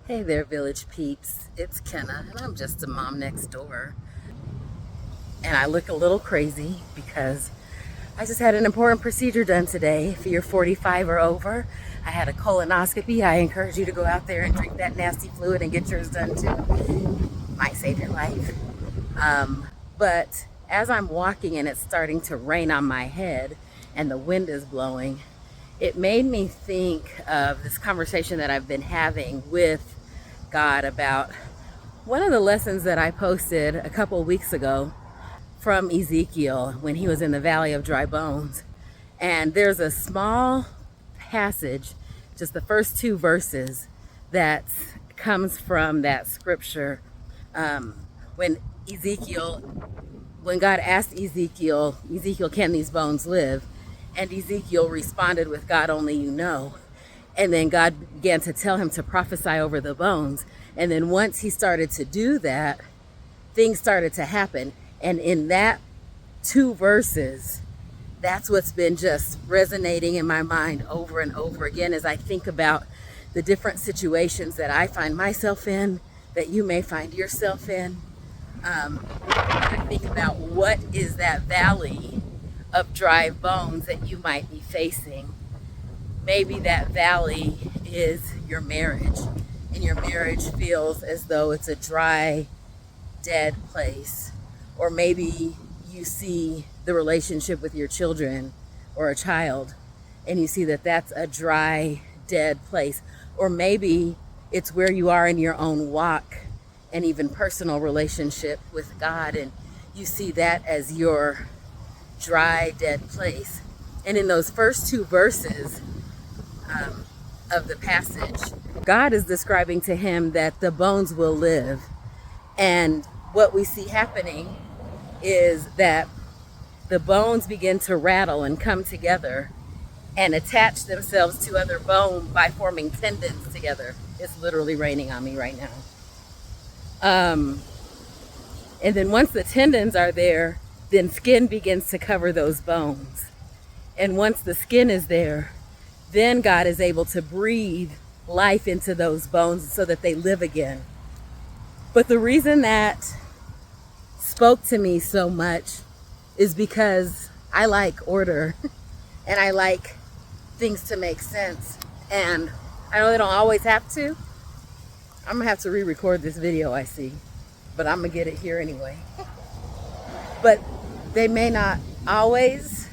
Hey there, Village Peeps. It's Kenna, and I'm just a mom next door. And I look a little crazy because I just had an important procedure done today. If you're 45 or over, I had a colonoscopy. I encourage you to go out there and drink that nasty fluid and get yours done too. Might save your life. But as I'm walking and it's starting to rain on my head and the wind is blowing, it made me think of this conversation that I've been having with God about one of the lessons that I posted a couple weeks ago from Ezekiel when he was in the Valley of Dry Bones. And there's a small passage, just the first two verses, that comes from that scripture. When Ezekiel, when God asked Ezekiel, can these bones live? And Ezekiel responded with, God only you know. And then God began to tell him to prophesy over the bones. And then once he started to do that, things started to happen. And in that two verses, that's what's been just resonating in my mind over and over again as I think about the different situations that I find myself in, that you may find yourself in. I think about what is that valley of dry bones that you might be facing. Maybe that valley is your marriage, and your marriage feels as though it's a dry, dead place. Or maybe you see the relationship with your children or a child, and you see that that's a dry, dead place. Or maybe it's where you are in your own walk and even personal relationship with God, and you see that as your dry, dead place. And in those first two verses of the passage, God is describing to him that the bones will live. And what we see happening is that the bones begin to rattle and come together and attach themselves to other bone by forming tendons together. It's literally raining on me right now. And then once the tendons are there, then skin begins to cover those bones. And once the skin is there, then God is able to breathe life into those bones so that they live again. But the reason that spoke to me so much is because I like order and I like things to make sense. And I know they don't always have to. I'm gonna have to re-record this video, I see, but I'm gonna get it here anyway. But they may not always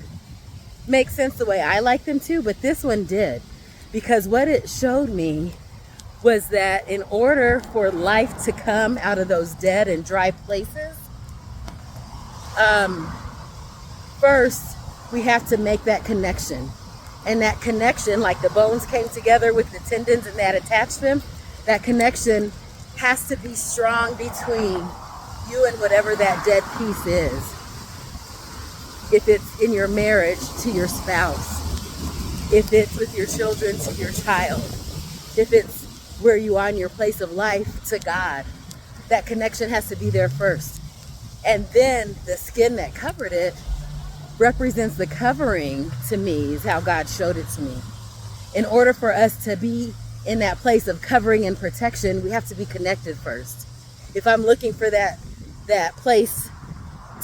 make sense the way I like them to, but this one did. Because what it showed me was that in order for life to come out of those dead and dry places, first we have to make that connection. And that connection, like the bones came together with the tendons and that attached them, that connection has to be strong between you and whatever that dead piece is. If it's in your marriage, to your spouse. If it's with your children, to your child. If it's where you are in your place of life, to God. That connection has to be there first. And then the skin that covered it represents the covering, to me, is how God showed it to me. In order for us to be in that place of covering and protection, we have to be connected first. If I'm looking for that place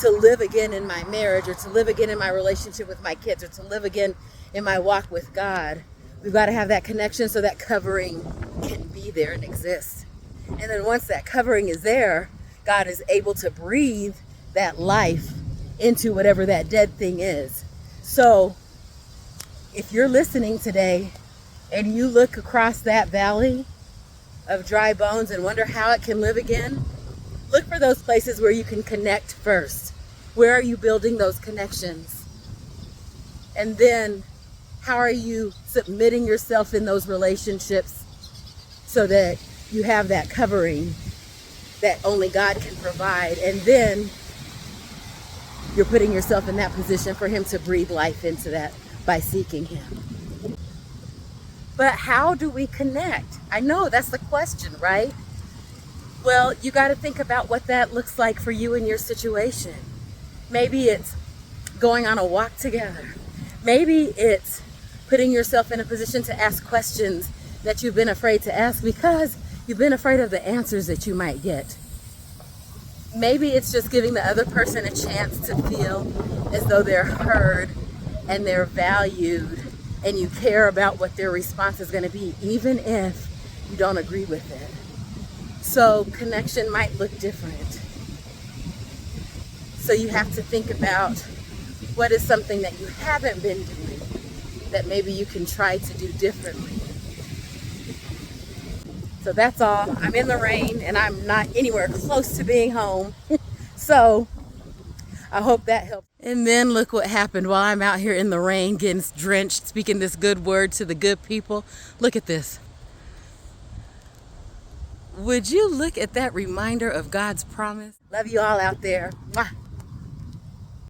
to live again in my marriage, or to live again in my relationship with my kids, or to live again in my walk with God, we've got to have that connection so that covering can be there and exist. And then once that covering is there, God is able to breathe that life into whatever that dead thing is. So if you're listening today and you look across that valley of dry bones and wonder how it can live again, look for those places where you can connect first. Where are you building those connections? And then how are you submitting yourself in those relationships so that you have that covering that only God can provide? And then you're putting yourself in that position for him to breathe life into that by seeking him. But how do we connect? I know that's the question, right? Well, you got to think about what that looks like for you in your situation. Maybe it's going on a walk together. Maybe it's putting yourself in a position to ask questions that you've been afraid to ask because You've been afraid of the answers that you might get. Maybe it's just giving the other person a chance to feel as though they're heard and they're valued and you care about what their response is going to be, even if you don't agree with it. So connection might look different. So you have to think about what is something that you haven't been doing that maybe you can try to do differently. So that's all. I'm in the rain and I'm not anywhere close to being home. So I hope that helped. And then look what happened while I'm out here in the rain getting drenched, speaking this good word to the good people. Look at this. Would you look at that reminder of God's promise? Love you all out there. Mwah.